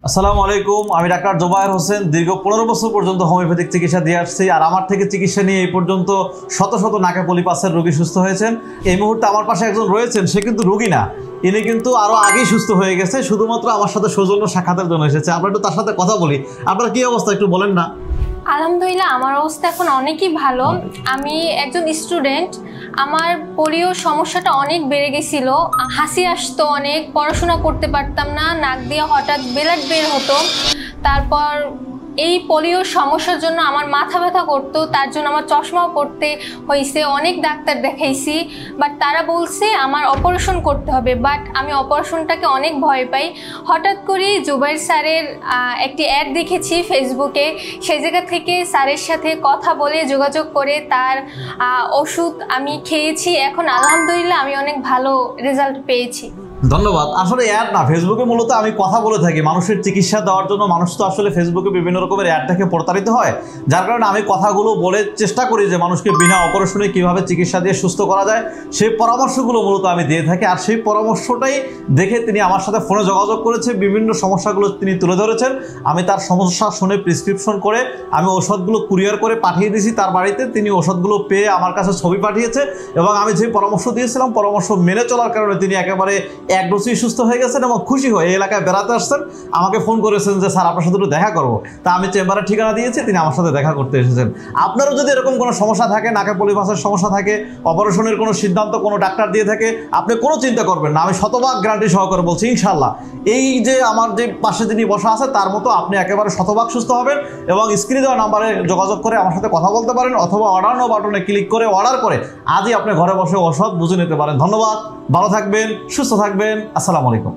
আসসালামু আলাইকুম। আমি ডাক্তার জোবায়ের হোসেন। দীর্ঘ 15 বছর পর্যন্ত হোমিওপ্যাথিক চিকিৎসা দিয়ে আসছি, আর আমার থেকে চিকিৎসা নিয়ে এই পর্যন্ত শত শত নাকে পলিপাসের রোগী সুস্থ হয়েছেন। এই মুহূর্তে আমার পাশে একজন রয়েছেন, সে কিন্তু রোগী না, ইনি কিন্তু আরও আগেই সুস্থ হয়ে গেছে, শুধুমাত্র আমার সাথে সৌজন্য সাক্ষাতের জন্য এসেছে। আমরা একটু তার সাথে কথা বলি। আপনার কি অবস্থা একটু বলেন না। আলহামদুলিল্লাহ, আমার অবস্থা এখন অনেকই ভালো। আমি একজন স্টুডেন্ট। আমার পোলিও সমস্যাটা অনেক বেড়ে গেছিল, হাসি আসতো অনেক, পড়াশোনা করতে পারতাম না, নাক দিয়ে হঠাৎ ব্লাড বের হতো। তারপর এই পোলিও সমস্যার জন্য আমার মাথা ব্যথা করতো, তার জন্য আমার চশমাও পড়তে হয়েছে, অনেক ডাক্তার দেখাইছি, বাট তারা বলছে আমার অপারেশন করতে হবে। বাট আমি অপারেশনটাকে অনেক ভয় পাই। হঠাৎ করে জুবাইর স্যারের একটি অ্যাড দেখেছি ফেসবুকে, সেই জায়গা থেকে স্যারের সাথে কথা বলে যোগাযোগ করে তার ওষুধ আমি খেয়েছি। এখন আলহামদুলিল্লাহ আমি অনেক ভালো রেজাল্ট পেয়েছি। ধন্যবাদ। আসলে অ্যাড না, ফেসবুকে মূলত আমি কথা বলে থাকি মানুষের চিকিৎসা দেওয়ার জন্য। মানুষ তো আসলে ফেসবুকে বিভিন্ন রকমের অ্যাড থেকে প্রতারিত হয়, যার কারণে আমি কথাগুলো বলে চেষ্টা করি যে মানুষকে বিনা অপারেশনে কীভাবে চিকিৎসা দিয়ে সুস্থ করা যায়, সেই পরামর্শগুলো মূলত আমি দিয়ে থাকি। আর সেই পরামর্শটাই দেখে তিনি আমার সাথে ফোনে যোগাযোগ করেছে, বিভিন্ন সমস্যাগুলো তিনি তুলে ধরেছেন। আমি তার সমস্যা শুনে প্রেসক্রিপশন করে আমি ওষুধগুলো কুরিয়ার করে পাঠিয়ে দিয়েছি তার বাড়িতে। তিনি ওষুধগুলো পেয়ে আমার কাছে ছবি পাঠিয়েছে, এবং আমি যে পরামর্শ দিয়েছিলাম পরামর্শ মেনে চলার কারণে তিনি একেবারে এক ডোজেই সুস্থ হয়ে গেছেন এবং খুশি হয়ে এই এলাকায় বেড়াতে আসছেন। আমাকে ফোন করেছেন যে স্যার আপনার সাথে একটু দেখা করবো। তা আমি চেম্বারের ঠিকানা দিয়েছি, তিনি আমার সাথে দেখা করতে এসেছেন। আপনারও যদি এরকম কোনো সমস্যা থাকে, নাকে পলিপাসের সমস্যা থাকে, অপারেশনের কোনো সিদ্ধান্ত কোনো ডাক্তার দিয়ে থাকে, আপনি কোনো চিন্তা করবেন না, আমি শতভাগ গ্যারান্টি সহকারে বলছি ইনশাল্লাহ এই যে আমার যে পাশে যিনি বসা আছে তার মতো আপনি একেবারে শতভাগ সুস্থ হবেন। এবং স্ক্রিনে দেওয়া নাম্বারে যোগাযোগ করে আমার সাথে কথা বলতে পারেন, অথবা অর্ডার নাও বাটনে ক্লিক করে অর্ডার করে আজই আপনি ঘরে বসে ওষুধ বুঝে নিতে পারেন। ধন্যবাদ, ভালো থাকবেন, সুস্থ থাকবেন। আসসালামু আলাইকুম।